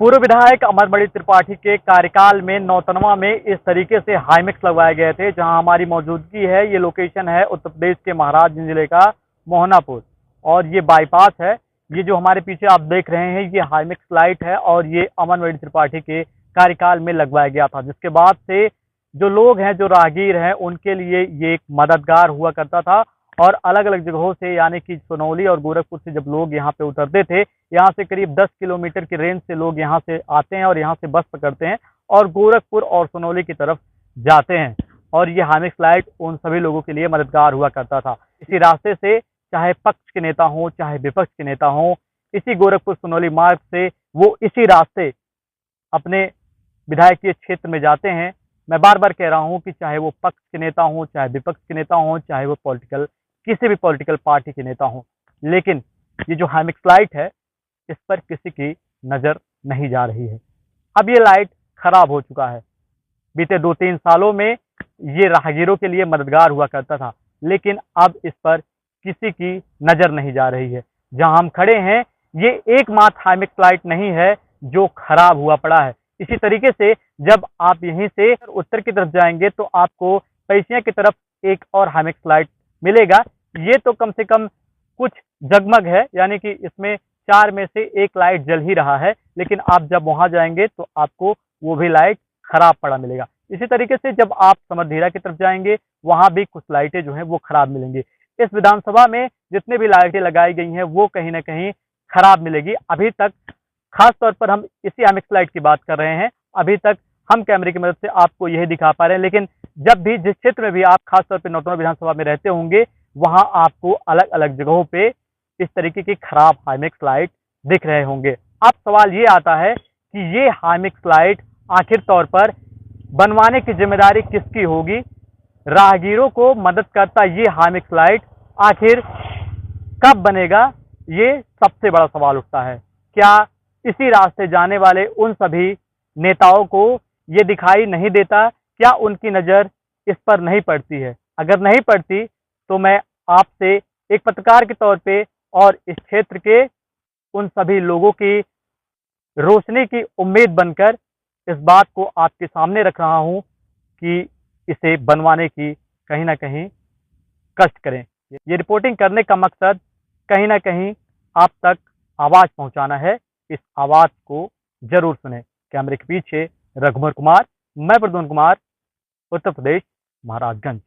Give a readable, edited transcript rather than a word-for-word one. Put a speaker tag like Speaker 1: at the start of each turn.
Speaker 1: पूर्व विधायक अमरमणि त्रिपाठी के कार्यकाल में नौतनवा में इस तरीके से हाईमैक्स लगवाए गए थे। जहां हमारी मौजूदगी है, ये लोकेशन है उत्तर प्रदेश के महाराजगंज जिले का मोहनापुर और ये बाईपास है। ये जो हमारे पीछे आप देख रहे हैं ये हाईमैक्स लाइट है और ये अमरमणि त्रिपाठी के कार्यकाल में लगवाया गया था, जिसके बाद से जो लोग हैं, जो राहगीर हैं, उनके लिए ये एक मददगार हुआ करता था। और अलग अलग जगहों से यानी कि सोनौली और गोरखपुर से जब लोग यहाँ पे उतरते थे, यहाँ से करीब 10 किलोमीटर की रेंज से लोग यहाँ से आते हैं और यहाँ से बस पकड़ते हैं और गोरखपुर और सोनौली की तरफ जाते हैं। और ये हाईमैक्स लाइट उन सभी लोगों के लिए मददगार हुआ करता था। इसी रास्ते से चाहे पक्ष के नेता हों चाहे विपक्ष के नेता हों, इसी गोरखपुर सोनौली मार्ग से वो इसी रास्ते अपने विधायकीय क्षेत्र में जाते हैं। मैं बार बार कह रहा हूं कि चाहे वो पक्ष के नेता हों चाहे विपक्ष के नेता हों, चाहे वो किसी भी पॉलिटिकल पार्टी के नेता हों, लेकिन ये जो हाईमैक्स लाइट है इस पर किसी की नजर नहीं जा रही है। अब ये लाइट खराब हो चुका है। बीते 2-3 सालों में ये राहगीरों के लिए मददगार हुआ करता था, लेकिन अब इस पर किसी की नजर नहीं जा रही है। जहां हम खड़े हैं ये एकमात्र हाईमैक्स लाइट नहीं है जो खराब हुआ पड़ा है। इसी तरीके से जब आप यहीं से उत्तर की तरफ जाएंगे तो आपको पैसिया की तरफ एक और हाईमैक्स लाइट मिलेगा। ये तो कम से कम कुछ जगमग है, यानी कि इसमें 4 में से 1 लाइट जल ही रहा है, लेकिन आप जब वहां जाएंगे तो आपको वो भी लाइट खराब पड़ा मिलेगा। इसी तरीके से जब आप समरधीरा की तरफ जाएंगे वहां भी कुछ लाइटें जो हैं वो खराब मिलेंगी। इस विधानसभा में जितने भी लाइटें लगाई गई हैं वो कहीं ना कहीं खराब मिलेगी। अभी तक खास तौर पर हम इसी हाईमैक्स लाइट की बात कर रहे हैं, अभी तक हम कैमरे की मदद से आपको यही दिखा पा रहे हैं, लेकिन जब भी जिस क्षेत्र में भी आप खास तौर पर नौतनवा विधानसभा में रहते होंगे वहां आपको अलग अलग जगहों पे इस तरीके की खराब हाईमैक्स लाइट दिख रहे होंगे। अब सवाल ये आता है कि ये हाईमैक्स लाइट आखिर तौर पर बनवाने की जिम्मेदारी किसकी होगी? राहगीरों को मदद करता ये हाईमैक्स लाइट आखिर कब बनेगा? ये सबसे बड़ा सवाल उठता है। क्या इसी रास्ते जाने वाले उन सभी नेताओं को ये दिखाई नहीं देता? क्या उनकी नजर इस पर नहीं पड़ती है? अगर नहीं पड़ती तो मैं आपसे एक पत्रकार के तौर पे और इस क्षेत्र के उन सभी लोगों की रोशनी की उम्मीद बनकर इस बात को आपके सामने रख रहा हूं कि इसे बनवाने की कहीं ना कहीं कष्ट करें। ये रिपोर्टिंग करने का मकसद कहीं ना कहीं आप तक आवाज पहुंचाना है। इस आवाज को जरूर सुने। कैमरे के पीछे रघुवर कुमार, मैं प्रद्युम्न कुमार, उत्तर प्रदेश, महाराजगंज।